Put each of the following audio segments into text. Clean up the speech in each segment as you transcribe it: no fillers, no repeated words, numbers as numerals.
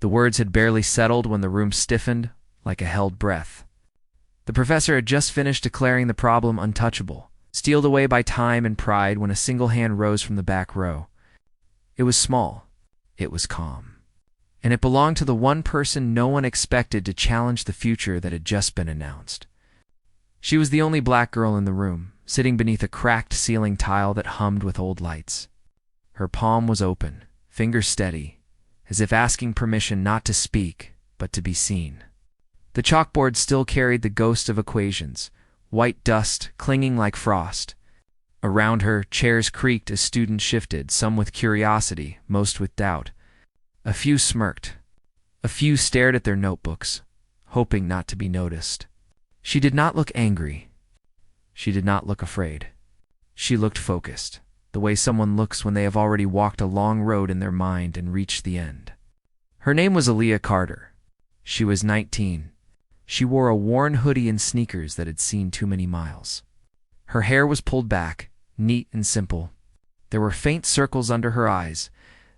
The words had barely settled when the room stiffened like a held breath. The professor had just finished declaring the problem untouchable, steeled away by time and pride, when a single hand rose from the back row. It was small. It was calm. And it belonged to the one person no one expected to challenge the future that had just been announced. She was the only black girl in the room, sitting beneath a cracked ceiling tile that hummed with old lights. Her palm was open, fingers steady, as if asking permission not to speak, but to be seen. The chalkboard still carried the ghost of equations, white dust clinging like frost. Around her, chairs creaked as students shifted, some with curiosity, most with doubt. A few smirked. A few stared at their notebooks, hoping not to be noticed. She did not look angry. She did not look afraid. She looked focused, the way someone looks when they have already walked a long road in their mind and reached the end. Her name was Aaliyah Carter. She was 19. She wore a worn hoodie and sneakers that had seen too many miles. Her hair was pulled back, neat and simple. There were faint circles under her eyes,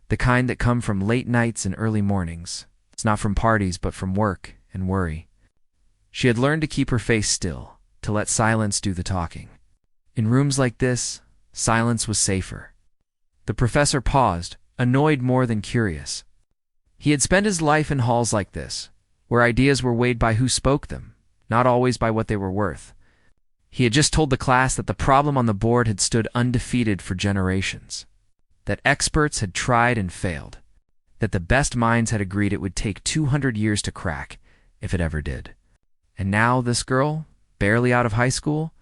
the kind that come from late nights and early mornings. It's not from parties, but from work and worry. She had learned to keep her face still, to let silence do the talking. In rooms like this, silence was safer. The professor paused, annoyed more than curious. He had spent his life in halls like this, where ideas were weighed by who spoke them, not always by what they were worth. He had just told the class that the problem on the board had stood undefeated for generations, that experts had tried and failed, that the best minds had agreed it would take 200 years to crack, if it ever did. And now this girl, barely out of high school,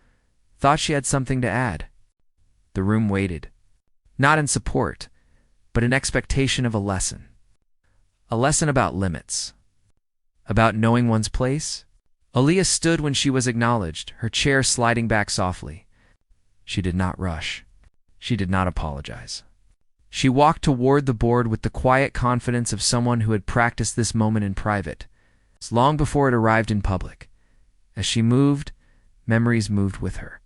thought she had something to add. The room waited, not in support, but in expectation of a lesson. A lesson about limits, about knowing one's place. Aaliyah stood when she was acknowledged, her chair sliding back softly. She did not rush. She did not apologize. She walked toward the board with the quiet confidence of someone who had practiced this moment in private, long before it arrived in public. As she moved, memories moved with her.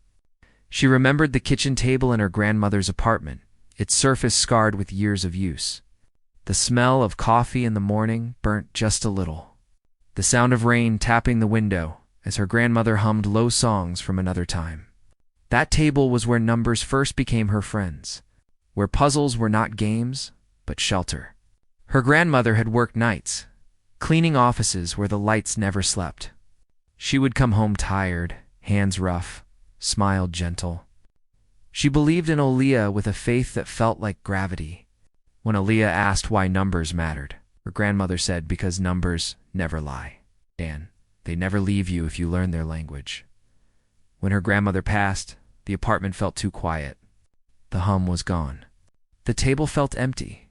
She remembered the kitchen table in her grandmother's apartment, its surface scarred with years of use. The smell of coffee in the morning burnt just a little. The sound of rain tapping the window as her grandmother hummed low songs from another time. That table was where numbers first became her friends, where puzzles were not games, but shelter. Her grandmother had worked nights, cleaning offices where the lights never slept. She would come home tired, hands rough, smiled gentle. She believed in Aaliyah with a faith that felt like gravity. When Aaliyah asked why numbers mattered, her grandmother said, because numbers never lie, Dan. They never leave you if you learn their language. When her grandmother passed, the apartment felt too quiet. The hum was gone. The table felt empty.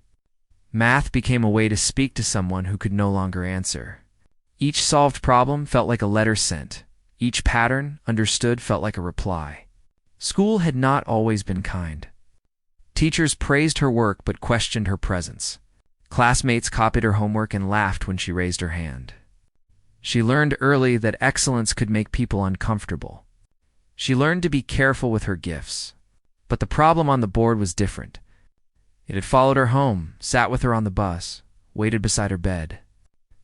Math became a way to speak to someone who could no longer answer. Each solved problem felt like a letter sent. Each pattern understood felt like a reply. School had not always been kind. Teachers praised her work but questioned her presence. Classmates copied her homework and laughed when she raised her hand. She learned early that excellence could make people uncomfortable. She learned to be careful with her gifts. But the problem on the board was different. It had followed her home, sat with her on the bus, waited beside her bed.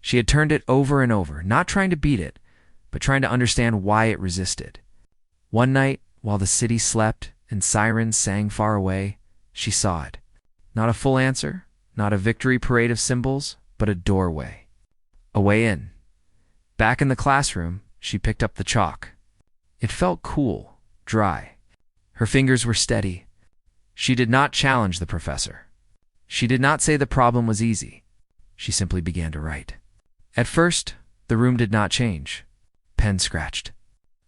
She had turned it over and over, not trying to beat it, but trying to understand why it resisted. One night, while the city slept and sirens sang far away, she saw it. Not a full answer, not a victory parade of symbols, but a doorway. A way in. Back in the classroom, she picked up the chalk. It felt cool, dry. Her fingers were steady. She did not challenge the professor. She did not say the problem was easy. She simply began to write. At first, the room did not change. Pen scratched.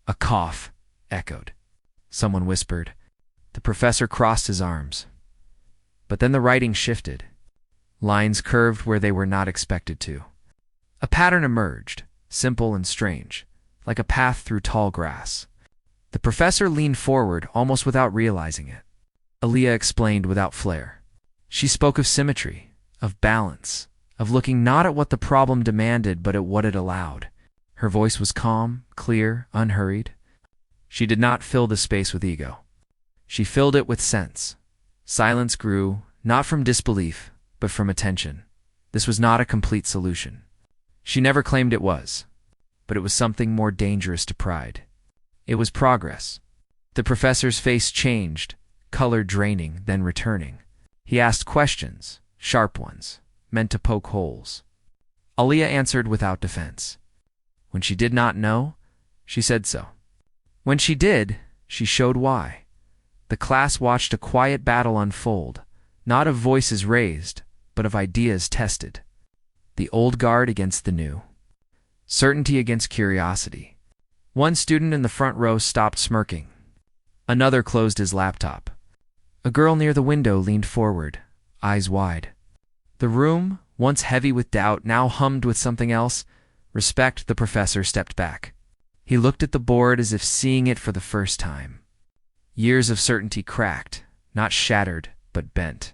A cough echoed. Someone whispered. The professor crossed his arms. But then the writing shifted. Lines curved where they were not expected to. A pattern emerged, simple and strange, like a path through tall grass. The professor leaned forward almost without realizing it. Aaliyah explained without flair. She spoke of symmetry, of balance, of looking not at what the problem demanded but at what it allowed. Her voice was calm, clear, unhurried. She did not fill the space with ego. She filled it with sense. Silence grew, not from disbelief, but from attention. This was not a complete solution. She never claimed it was, but it was something more dangerous to pride. It was progress. The professor's face changed, color draining, then returning. He asked questions, sharp ones, meant to poke holes. Aaliyah answered without defense. When she did not know, she said so. When she did, she showed why. The class watched a quiet battle unfold, not of voices raised, but of ideas tested. The old guard against the new. Certainty against curiosity. One student in the front row stopped smirking. Another closed his laptop. A girl near the window leaned forward, eyes wide. The room, once heavy with doubt, now hummed with something else. Respect. The professor stepped back. He looked at the board as if seeing it for the first time. Years of certainty cracked, not shattered, but bent.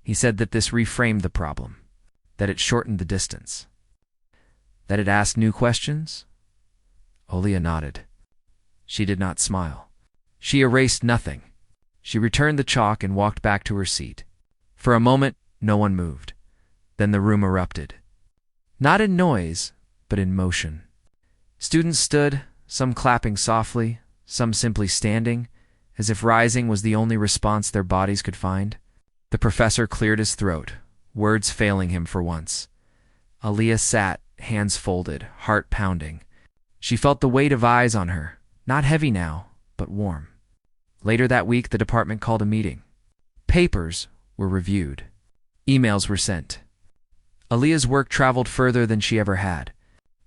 He said that this reframed the problem, that it shortened the distance, that it asked new questions. Aaliyah nodded. She did not smile. She erased nothing. She returned the chalk and walked back to her seat. For a moment, no one moved. Then the room erupted. Not in noise, but in motion. Students stood, some clapping softly, some simply standing, as if rising was the only response their bodies could find. The professor cleared his throat, words failing him for once. Aaliyah sat, hands folded, heart pounding. She felt the weight of eyes on her, not heavy now, but warm. Later that week, the department called a meeting. Papers were reviewed. Emails were sent. Aaliyah's work traveled further than she ever had.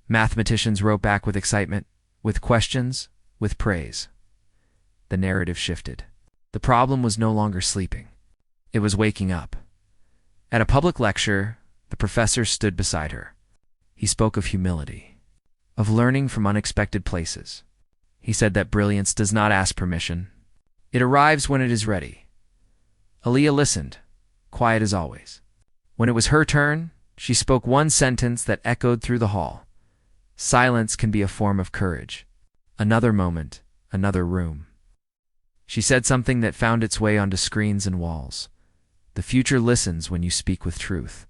Mathematicians wrote back with excitement, with questions, with praise. The narrative shifted. The problem was no longer sleeping. It was waking up. At a public lecture, the professor stood beside her. He spoke of humility, of learning from unexpected places. He said that brilliance does not ask permission. It arrives when it is ready. Aaliyah listened, quiet as always. When it was her turn, she spoke one sentence that echoed through the hall. Silence can be a form of courage. Another moment, another room. She said something that found its way onto screens and walls. The future listens when you speak with truth.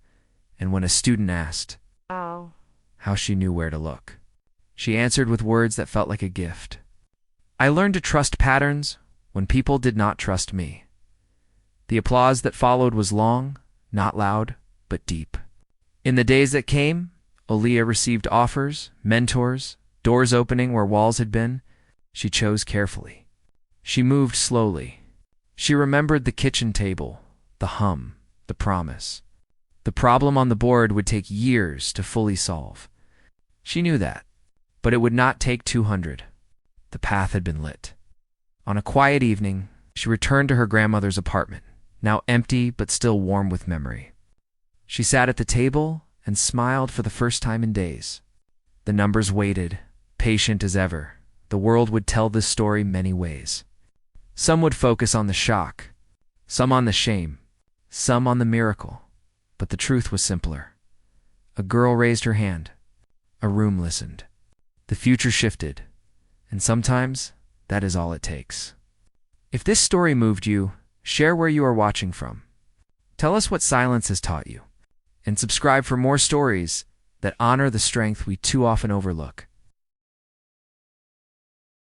And when a student asked how she knew where to look, she answered with words that felt like a gift. I learned to trust patterns when people did not trust me. The applause that followed was long, not loud, but deep. In the days that came, Aaliyah received offers, mentors, doors opening where walls had been. She chose carefully. She moved slowly. She remembered the kitchen table, the hum, the promise. The problem on the board would take years to fully solve. She knew that, but it would not take 200. The path had been lit. On a quiet evening, she returned to her grandmother's apartment, now empty but still warm with memory. She sat at the table and smiled for the first time in days. The numbers waited, patient as ever. The world would tell this story many ways. Some would focus on the shock, some on the shame, some on the miracle. But the truth was simpler. A girl raised her hand. A room listened. The future shifted. And sometimes, that is all it takes. If this story moved you, share where you are watching from. Tell us what silence has taught you. And subscribe for more stories that honor the strength we too often overlook.